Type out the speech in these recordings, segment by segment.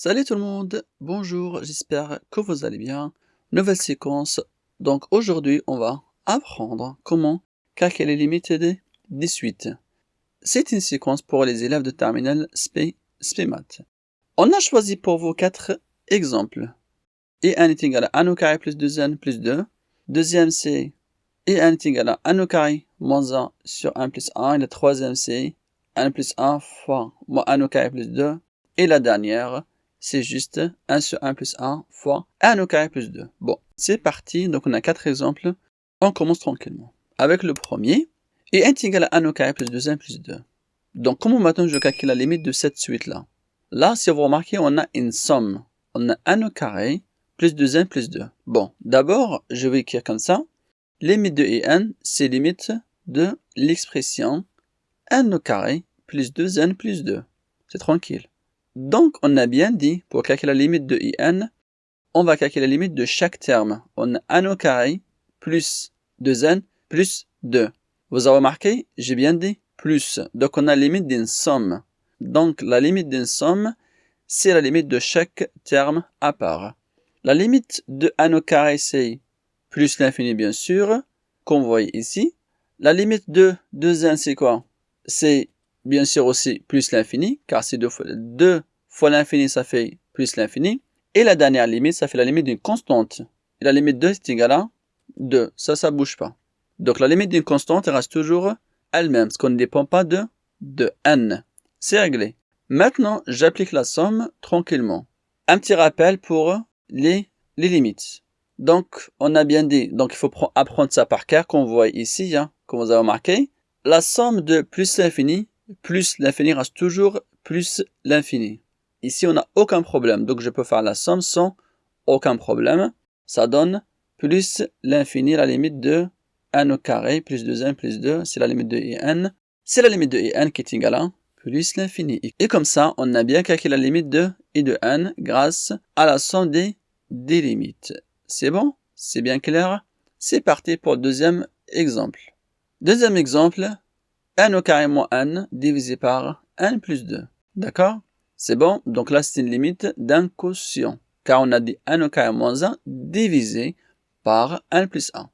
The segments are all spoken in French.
Salut tout le monde, bonjour, j'espère que vous allez bien. Nouvelle séquence. Donc aujourd'hui, on va apprendre comment calculer les limites des suites. C'est une séquence pour les élèves de terminale SPMAT. On a choisi pour vous 4 exemples. Et1 est égal à 1 au carré plus 2n plus 2. Deuxième, c'est Et1 est égal à 1 au carré moins 1 sur 1 plus 1. Et la troisième, c'est 1 plus 1 fois moins 1 au carré plus 2. Et la dernière, c'est juste 1 sur 1 plus 1 fois 1 au carré plus 2. Bon, c'est parti. Donc, on a 4 exemples. On commence tranquillement. Avec le premier, et 1 est égal à 1 au carré plus 2n plus 2. Donc, comment maintenant je calcule la limite de cette suite-là? Là, si vous remarquez, on a une somme. On a 1 au carré plus 2n plus 2. Bon, d'abord, je vais écrire comme ça. Limite de n, c'est limite de l'expression 1 au carré plus 2n plus 2. C'est tranquille. Donc, on a bien dit, pour calculer la limite de n, on va calculer la limite de chaque terme. On a 1 au carré plus 2n plus 2. Vous avez remarqué, j'ai bien dit plus. Donc, on a la limite d'une somme. Donc, la limite d'une somme, c'est la limite de chaque terme à part. La limite de 1 au carré, c'est plus l'infini, bien sûr, qu'on voit ici. La limite de 2n, c'est quoi? C'est bien sûr aussi plus l'infini, car c'est 2 fois l'infini, ça fait plus l'infini. Et la dernière limite, ça fait la limite d'une constante. Et la limite 2 est égale à 2. Ça ne bouge pas. Donc la limite d'une constante reste toujours elle-même, parce qu'on ne dépend pas de n. C'est réglé. Maintenant, j'applique la somme tranquillement. Un petit rappel pour les limites. Donc, on a bien dit, donc il faut apprendre ça par cœur, qu'on voit ici, comme vous avez remarqué. La somme de plus l'infini reste toujours plus l'infini. Ici, on n'a aucun problème, donc je peux faire la somme sans aucun problème. Ça donne plus l'infini, la limite de 1 au carré, plus 2n plus 2, c'est la limite de n. C'est la limite de n qui est égale à plus l'infini. Et comme ça, on a bien calculé la limite de i de n grâce à la somme des limites. C'est bon? C'est bien clair? C'est parti pour le deuxième exemple. Deuxième exemple, 1 au carré moins n divisé par n plus 2. D'accord? C'est bon? Donc là, c'est une limite d'un quotient. Car on a dit 1 au carré moins 1 divisé par n plus 1.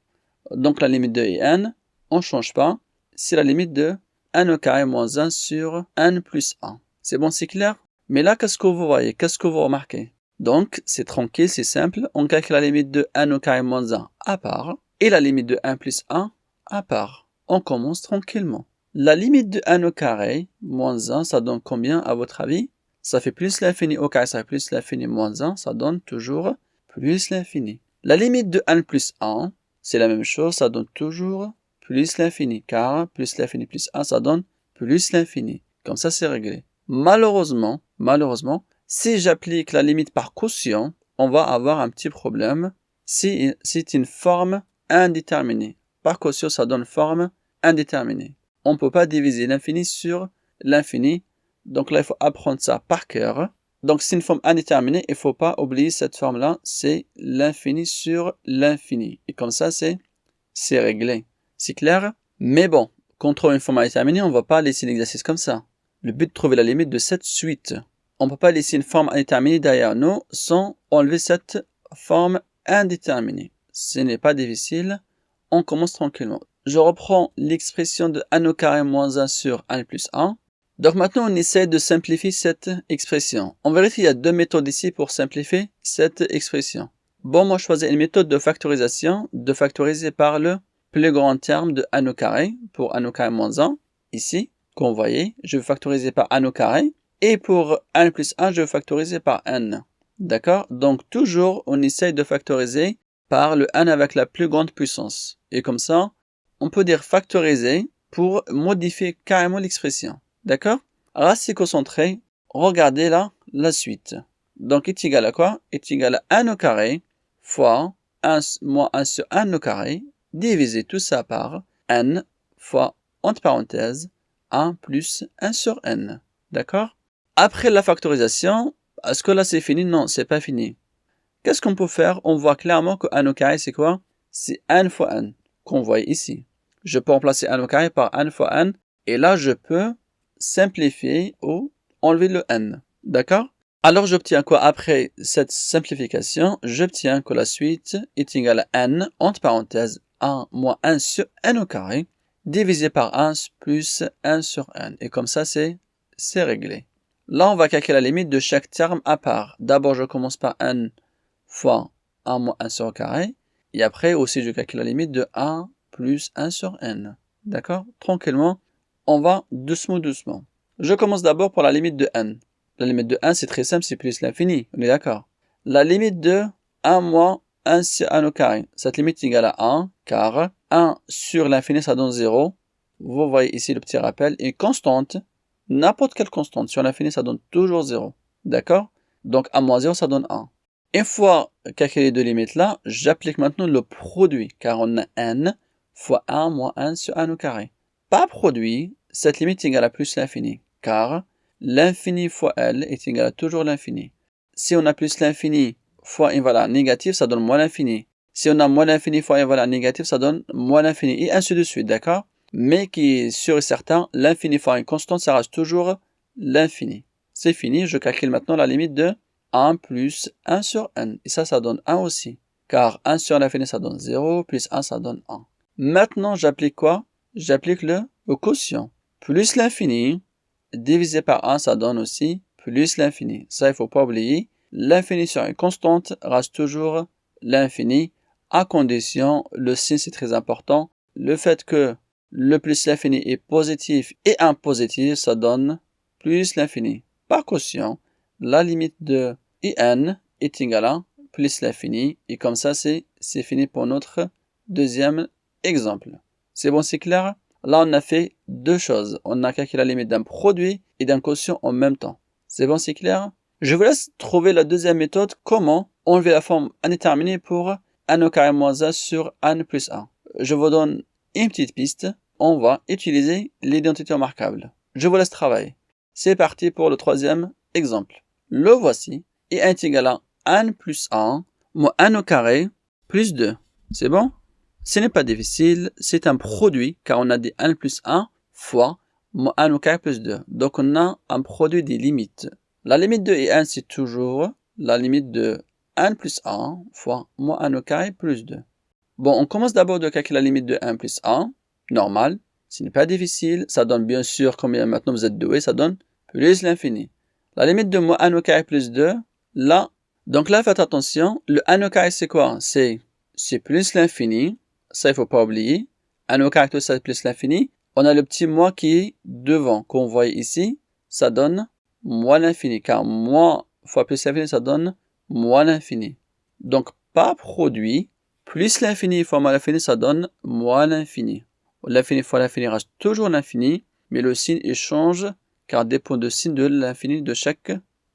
Donc la limite de n, on ne change pas. C'est la limite de 1 au carré moins 1 sur n plus 1. C'est bon, c'est clair? Mais là, qu'est-ce que vous voyez? Qu'est-ce que vous remarquez? Donc, c'est tranquille, c'est simple. On calcule la limite de 1 au carré moins 1 à part. Et la limite de 1 plus 1 à part. On commence tranquillement. La limite de 1 au carré moins 1, ça donne combien à votre avis? Ça fait plus l'infini au carré, ça fait plus l'infini moins 1, ça donne toujours plus l'infini. La limite de 1 plus 1, c'est la même chose, ça donne toujours plus l'infini, car plus l'infini plus 1, ça donne plus l'infini. Comme ça, c'est réglé. Malheureusement, si j'applique la limite par quotient, on va avoir un petit problème. C'est une forme indéterminée. Par quotient, ça donne forme indéterminée. On ne peut pas diviser l'infini sur l'infini. Donc là, il faut apprendre ça par cœur. Donc, c'est une forme indéterminée. Il ne faut pas oublier cette forme-là. C'est l'infini sur l'infini. Et comme ça, c'est réglé. C'est clair? Mais bon, quand on trouve une forme indéterminée, on ne va pas laisser l'exercice comme ça. Le but de trouver la limite de cette suite. On ne peut pas laisser une forme indéterminée derrière nous sans enlever cette forme indéterminée. Ce n'est pas difficile. On commence tranquillement. Je reprends l'expression de 1 au carré moins 1 sur 1 plus 1. Donc maintenant, on essaie de simplifier cette expression. En vérité, il y a deux méthodes ici pour simplifier cette expression. Bon, moi, je choisis une méthode de factorisation, de factoriser par le plus grand terme de 1 au carré pour 1 au carré moins 1. Ici, comme vous voyez, je vais factoriser par 1 au carré. Et pour 1 plus 1, je vais factoriser par n. D'accord? Donc, toujours, on essaye de factoriser par le n avec la plus grande puissance. Et comme ça, on peut dire factoriser pour modifier carrément l'expression. D'accord? Racine concentrée, regardez là la suite. Donc, est égal à quoi? Est égal à 1 au carré fois 1 moins 1 sur 1 au carré, diviser tout ça par n fois, entre parenthèses, 1 plus 1 sur n. D'accord? Après la factorisation, est-ce que là c'est fini? Non, c'est pas fini. Qu'est-ce qu'on peut faire? On voit clairement que 1 au carré, c'est quoi? C'est n fois n, qu'on voit ici. Je peux remplacer 1 au carré par n fois n, et là je peux simplifier ou enlever le n. D'accord? Alors j'obtiens quoi après cette simplification? J'obtiens que la suite est égale à n, entre parenthèses, 1 moins 1 sur n au carré, divisé par 1 plus 1 sur n. Et comme ça, c'est réglé. Là, on va calculer la limite de chaque terme à part. D'abord, je commence par n fois 1 moins 1 sur au carré. Et après, aussi, je calcule la limite de 1 plus 1 sur n. D'accord? Tranquillement, on va doucement, doucement. Je commence d'abord par la limite de n. La limite de 1, c'est très simple, c'est plus l'infini. On est d'accord? La limite de 1 moins 1 sur 1 au carré. Cette limite est égale à 1, car 1 sur l'infini, ça donne 0. Vous voyez ici le petit rappel. Une constante, n'importe quelle constante, sur l'infini, ça donne toujours 0. D'accord? Donc 1 moins 0, ça donne 1. Une fois calculé les deux limites-là, j'applique maintenant le produit, car on a n fois 1 moins 1 sur 1 au carré. Par produit, cette limite est égale à plus l'infini, car l'infini fois L est égal à toujours l'infini. Si on a plus l'infini fois une valeur négative, ça donne moins l'infini. Si on a moins l'infini fois une valeur négative, ça donne moins l'infini, et ainsi de suite, d'accord? Mais qui est sûr et certain, l'infini fois une constante, ça reste toujours l'infini. C'est fini, je calcule maintenant la limite de 1 plus 1 sur n. Et ça donne 1 aussi. Car 1 sur l'infini, ça donne 0, plus 1, ça donne 1. Maintenant, j'applique quoi? J'applique le quotient. Plus l'infini, divisé par 1, ça donne aussi plus l'infini. Ça, il ne faut pas oublier. L'infini sur une constante reste toujours l'infini, à condition, le signe c'est très important, le fait que le plus l'infini est positif et un positif, ça donne plus l'infini. Par quotient, la limite de in est égale à plus l'infini, et comme ça, c'est fini pour notre deuxième exemple. C'est bon, c'est clair? Là, on a fait deux choses. On a calculé la limite d'un produit et d'un quotient en même temps. C'est bon, c'est clair? Je vous laisse trouver la deuxième méthode, comment enlever la forme indéterminée pour n au carré moins 1 sur n plus 1. Je vous donne une petite piste. On va utiliser l'identité remarquable. Je vous laisse travailler. C'est parti pour le troisième exemple. Le voici. Et est égal à n plus 1 moins n au carré plus 2. C'est bon? Ce n'est pas difficile, c'est un produit, car on a dit 1 plus 1 fois moins 1 au carré plus 2. Donc on a un produit des limites. La limite de et 1, c'est toujours la limite de 1 plus 1 fois moins 1 au carré plus 2. Bon, on commence d'abord de calculer la limite de 1 plus 1, normal, ce n'est pas difficile, ça donne bien sûr combien maintenant vous êtes doué, ça donne plus l'infini. La limite de moins 1 au carré plus 2, là, donc là faites attention, le 1 au carré c'est quoi? C'est plus l'infini. Ça, il ne faut pas oublier. 1 au carré, ça plus l'infini. On a le petit moins qui est devant, qu'on voit ici. Ça donne moins l'infini, car moins fois plus l'infini, ça donne moins l'infini. Donc, par produit, plus l'infini fois moins l'infini, ça donne moins l'infini. L'infini fois l'infini reste toujours l'infini, mais le signe il change, car dépend du signe de l'infini de chaque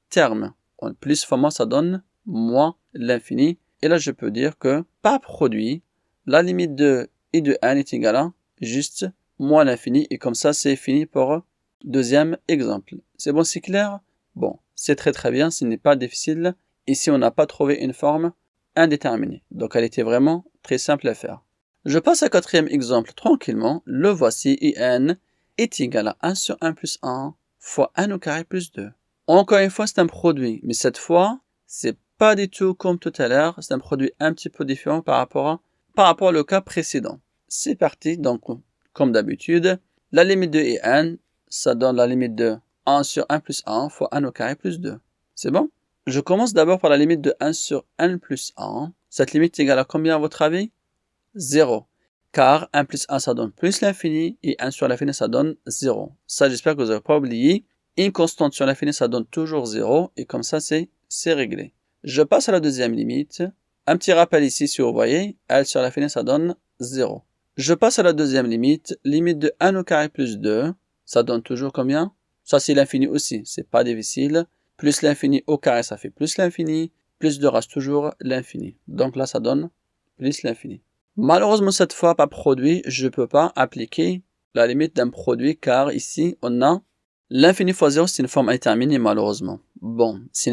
terme. Plus fois moins, ça donne moins l'infini. Et là, je peux dire que par produit, la limite de i de n est égale à juste moins l'infini. Et comme ça, c'est fini pour deuxième exemple. C'est bon, c'est clair? Bon, c'est très très bien, ce n'est pas difficile. Ici, on n'a pas trouvé une forme indéterminée. Donc, elle était vraiment très simple à faire. Je passe au quatrième exemple tranquillement. Le voici, in est égal à 1 sur 1 plus 1 fois n au carré plus 2. Encore une fois, c'est un produit. Mais cette fois, c'est pas du tout comme tout à l'heure. C'est un produit un petit peu différent par rapport au cas précédent. C'est parti, donc comme d'habitude, la limite de n, ça donne la limite de 1 sur 1 plus 1 fois 1 au carré plus 2. C'est bon? Je commence d'abord par la limite de 1 sur n plus 1. Cette limite est égale à combien à votre avis? 0. Car 1 plus 1, ça donne plus l'infini, et 1 sur l'infini, ça donne 0. Ça, j'espère que vous n'avez pas oublié. Une constante sur l'infini, ça donne toujours 0, et comme ça, c'est réglé. Je passe à la deuxième limite. Un petit rappel ici, si vous voyez, L sur l'infini, ça donne 0. Je passe à la deuxième limite. Limite de 1 au carré plus 2, ça donne toujours combien? Ça, c'est l'infini aussi, c'est pas difficile. Plus l'infini au carré, ça fait plus l'infini. Plus 2 reste toujours l'infini. Donc là, ça donne plus l'infini. Malheureusement, cette fois, pas produit, je ne peux pas appliquer la limite d'un produit, car ici, on a l'infini fois 0, c'est une forme indéterminée, malheureusement. Bon, ce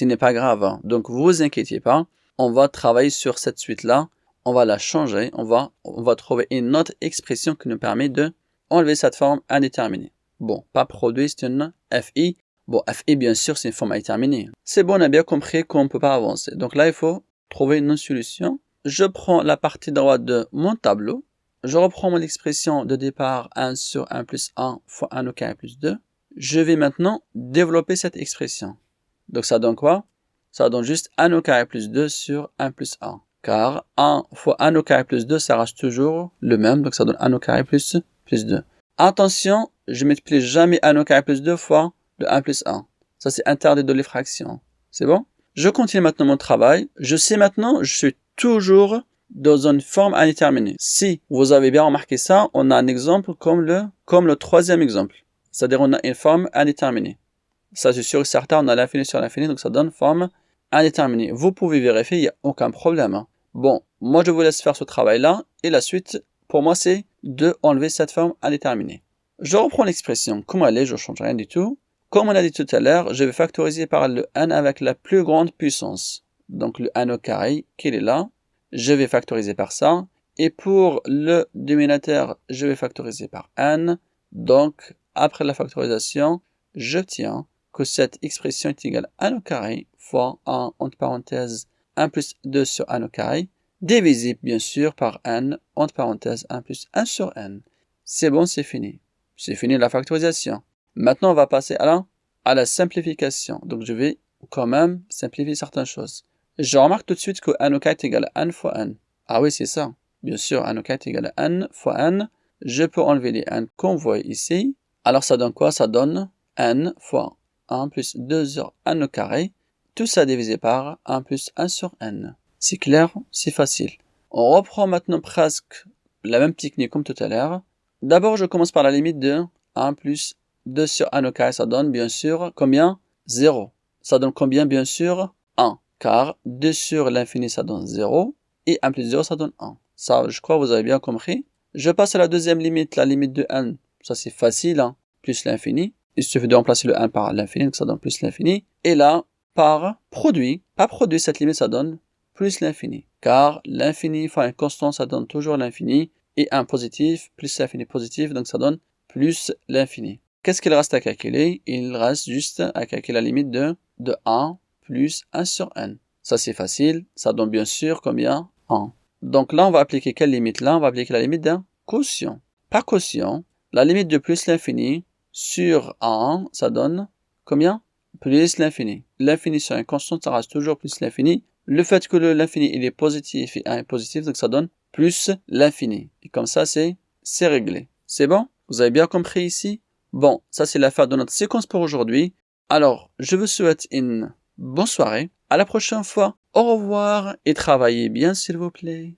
n'est pas grave, hein. Donc, vous inquiétez pas. On va travailler sur cette suite-là. On va la changer. On va trouver une autre expression qui nous permet de enlever cette forme indéterminée. Bon, pas produit, c'est une FI. Bon, FI, bien sûr, c'est une forme indéterminée. C'est bon, on a bien compris qu'on ne peut pas avancer. Donc là, il faut trouver une solution. Je prends la partie droite de mon tableau. Je reprends mon expression de départ 1 sur 1 plus 1 fois 1 au carré plus 2. Je vais maintenant développer cette expression. Donc ça donne quoi? Ça donne juste 1 au carré plus 2 sur 1 plus 1. Car 1 fois 1 au carré plus 2, ça reste toujours le même. Donc ça donne 1 au carré plus 2. Attention, je ne multiplie jamais 1 au carré plus 2 fois le 1 plus 1. Ça, c'est interdit de les fractions. C'est bon? Je continue maintenant mon travail. Je sais maintenant, je suis toujours dans une forme indéterminée. Si vous avez bien remarqué ça, on a un exemple comme le troisième exemple. C'est-à-dire, on a une forme indéterminée. Ça, c'est sûr et certain, on a l'infini sur l'infini, donc ça donne forme indéterminée. Vous pouvez vérifier, il n'y a aucun problème. Hein. Bon, moi, je vous laisse faire ce travail-là. Et la suite, pour moi, c'est de enlever cette forme indéterminée. Je reprends l'expression comme elle est, je ne change rien du tout. Comme on a dit tout à l'heure, je vais factoriser par le n avec la plus grande puissance. Donc le n au carré, qu'il est là, je vais factoriser par ça. Et pour le dénominateur, je vais factoriser par n. Donc, après la factorisation, j'obtiens que cette expression est égale à n au carré fois 1 entre parenthèses 1 plus 2 sur n au carré, divisible bien sûr par n entre parenthèses 1 plus 1 sur n. C'est bon, c'est fini. C'est fini la factorisation. Maintenant, on va passer à la simplification. Donc, je vais quand même simplifier certaines choses. Je remarque tout de suite que n au carré est égal à n fois n. Ah oui, c'est ça. Bien sûr, n au carré est égal à n fois n. Je peux enlever les n qu'on voit ici. Alors, ça donne quoi? Ça donne n fois 1 plus 2 sur n au carré. Tout ça divisé par 1 plus 1 sur n. C'est clair? C'est facile. On reprend maintenant presque la même technique comme tout à l'heure. D'abord, je commence par la limite de 1 plus 2 sur 1 au carré, ça donne bien sûr combien? 0. Ça donne combien? Bien sûr 1. Car 2 sur l'infini, ça donne 0. Et 1 plus 0, ça donne 1. Ça, je crois que vous avez bien compris. Je passe à la deuxième limite, la limite de n. Ça, c'est facile, hein? Plus l'infini. Il suffit de remplacer le 1 par l'infini, donc ça donne plus l'infini. Et là, par produit, cette limite, ça donne plus l'infini. Car l'infini fois une constante, ça donne toujours l'infini. Et 1 positif, plus l'infini positif, donc ça donne plus l'infini. Qu'est-ce qu'il reste à calculer? Il reste juste à calculer la limite de 1 plus 1 sur n. Ça, c'est facile. Ça donne bien sûr combien? 1. Donc là, on va appliquer quelle limite? Là, on va appliquer la limite d'un quotient. Par quotient, la limite de plus l'infini sur 1, ça donne combien? Plus l'infini. L'infini sur une constante, ça reste toujours plus l'infini. Le fait que l'infini, il est positif et 1 est positif, donc ça donne plus l'infini. Et comme ça, c'est réglé. C'est bon? Vous avez bien compris ici? Bon, ça c'est la fin de notre séquence pour aujourd'hui. Alors, je vous souhaite une bonne soirée. À la prochaine fois. Au revoir et travaillez bien s'il vous plaît.